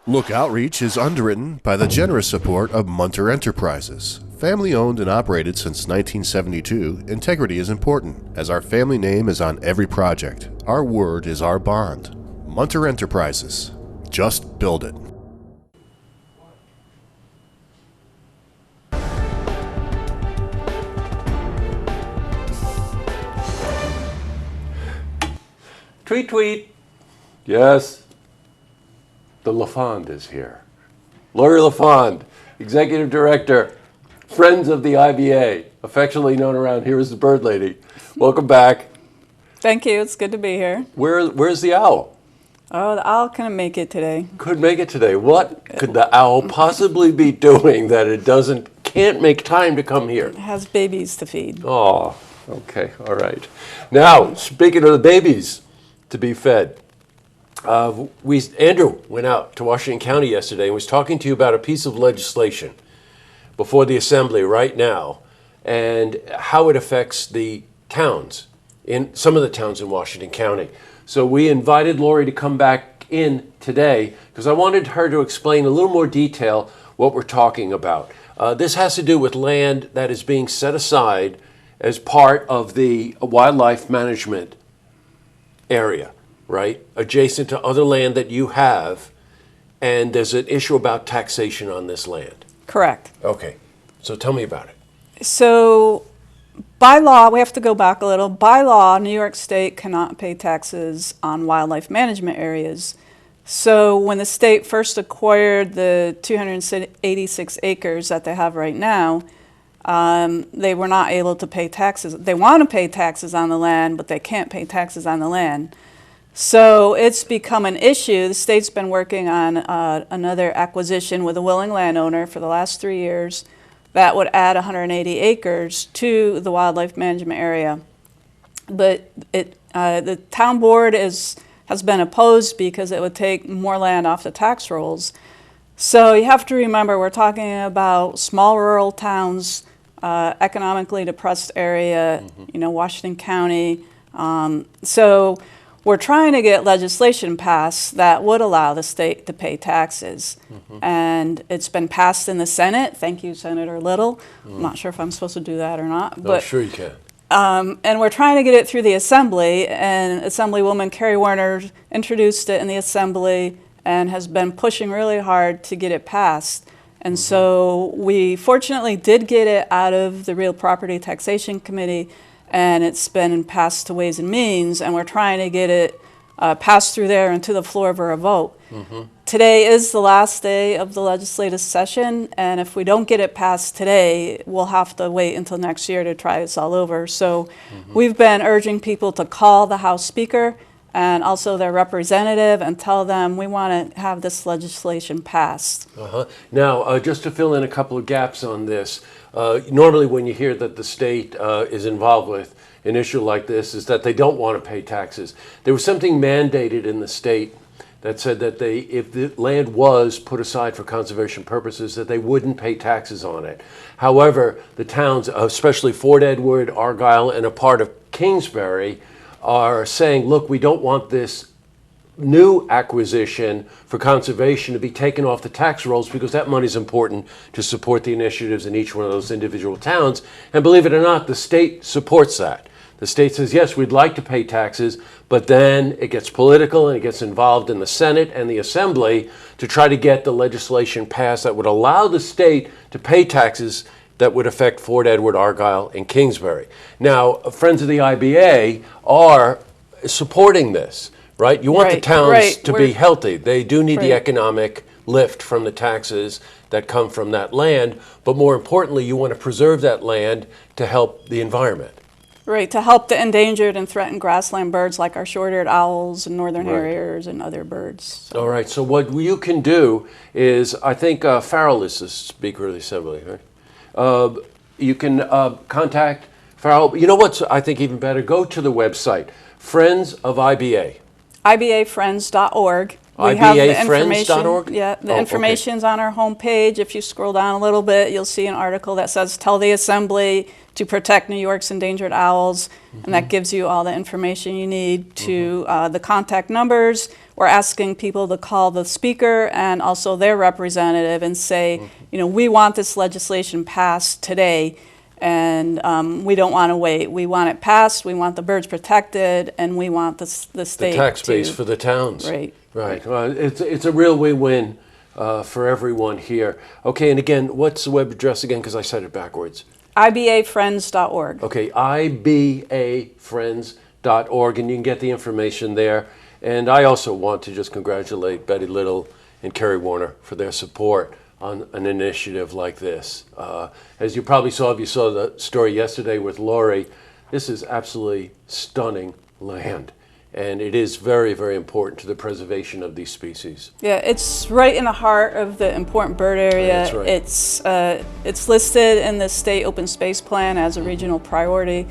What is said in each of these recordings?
Look Outreach is underwritten by the generous support of Munter Enterprises. Family owned and operated since 1972, integrity is important, as our family name is on every project. Our word is our bond. Munter Enterprises. Just build it. Tweet, tweet. Yes, the LaFond is here. Laurie LaFond, Executive Director, Friends of the IBA, affectionately known around here as the Bird Lady. Welcome back. Thank you. It's good to be here. Where's the owl? Oh, the owl couldn't make it today. Couldn't make it today. What could the owl possibly be doing that it can't make time to come here? It has babies to feed. Oh, okay, all right. Now, speaking of the babies to be fed, Andrew went out to Washington County yesterday and was talking to you about a piece of legislation before the Assembly right now and how it affects the towns, in some of the towns in Washington County. So we invited Laurie to come back in today because I wanted her to explain a little more detail what we're talking about. This has to do with land that is being set aside as part of the wildlife management area, right? Adjacent to other land that you have, and there's an issue about taxation on this land. Correct. Okay, so tell me about it. So by law, we have to go back a little. By law, New York State cannot pay taxes on wildlife management areas. So when the state first acquired the 286 acres that they have right now, they were not able to pay taxes. They want to pay taxes on the land, but they can't pay taxes on the land. So it's become an issue. The state's been working on another acquisition with a willing landowner for the last 3 years that would add 180 acres to the wildlife management area. But the town board has been opposed because it would take more land off the tax rolls. So you have to remember, we're talking about small rural towns, economically depressed area, Washington County. So we're trying to get legislation passed that would allow the state to pay taxes. And it's been passed in the Senate. Thank you, Senator Little. I'm not sure if I'm supposed to do that or not. But sure you can. And we're trying to get it through the Assembly, and Assemblywoman Carrie Warner introduced it in the Assembly and has been pushing really hard to get it passed. And so we fortunately did get it out of the Real Property Taxation Committee, and it's been passed to Ways and Means, and we're trying to get it passed through there and to the floor for a vote. Today is the last day of the legislative session, and if we don't get it passed today, we'll have to wait until next year to try this all over. So we've been urging people to call the House Speaker and also their representative and tell them we want to have this legislation passed. Now, just to fill in a couple of gaps on this, normally when you hear that the state is involved with an issue like this is that they don't want to pay taxes. There was something mandated in the state that said that if the land was put aside for conservation purposes, that they wouldn't pay taxes on it. However, the towns, especially Fort Edward, Argyle, and a part of Kingsbury, are saying, look, we don't want this new acquisition for conservation to be taken off the tax rolls because that money is important to support the initiatives in each one of those individual towns. And believe it or not, the state supports that. The state says, yes, we'd like to pay taxes, but then it gets political and it gets involved in the Senate and the Assembly to try to get the legislation passed that would allow the state to pay taxes that would affect Fort Edward, Argyle, and Kingsbury. Now, Friends of the IBA are supporting this, right? You want the towns to be healthy. They do need the economic lift from the taxes that come from that land, but more importantly, you want to preserve that land to help the environment. Right, to help the endangered and threatened grassland birds like our short-eared owls and northern harriers and other birds. So. All right, so what you can do is, I think Farrell is the Speaker of the Assembly, right? You can contact Farrell. You know what's, I think, even better? Go to the website, Friends of IBA. IBAFriends.org. We have the IBAFriends.org? information. Yeah, the Oh, okay. information's on our homepage. If you scroll down a little bit, you'll see an article that says, "Tell the Assembly to protect New York's endangered owls," and that gives you all the information you need to the contact numbers. We're asking people to call the speaker and also their representative and say, we want this legislation passed today, and we don't want to wait. We want it passed, we want the birds protected, and we want the state The tax base to, for the towns. Right. Right. Well, it's a real win-win for everyone here. Okay, and again, what's the web address again? Because I said it backwards. IBAFriends.org. Okay, IBAFriends.org, and you can get the information there. And I also want to just congratulate Betty Little and Kerry Warner for their support on an initiative like this. As you probably saw, if you saw the story yesterday with Laurie, this is absolutely stunning land. And it is very, very important to the preservation of these species. Yeah, it's right in the heart of the important bird area. That's right. It's listed in the state open space plan as a regional priority,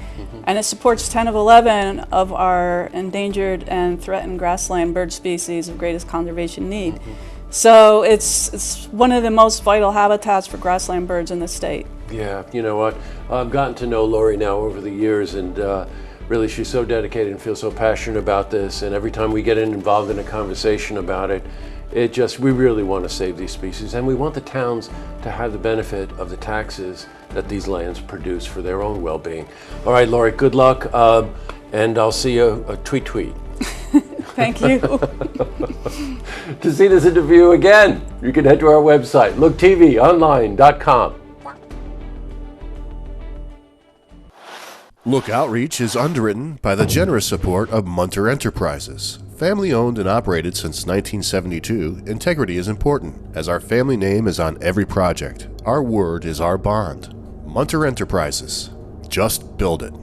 and it supports 10 of 11 of our endangered and threatened grassland bird species of greatest conservation need. So it's one of the most vital habitats for grassland birds in the state. Yeah, you know what? I've gotten to know Laurie now over the years, and really, she's so dedicated and feels so passionate about this. And every time we get involved in a conversation about it, we really want to save these species. And we want the towns to have the benefit of the taxes that these lands produce for their own well-being. All right, Laurie, good luck. And I'll see you a tweet. Thank you. To see this interview again, you can head to our website, looktvonline.com. Look Outreach is underwritten by the generous support of Munter Enterprises. Family owned and operated since 1972, integrity is important, as our family name is on every project. Our word is our bond. Munter Enterprises. Just build it.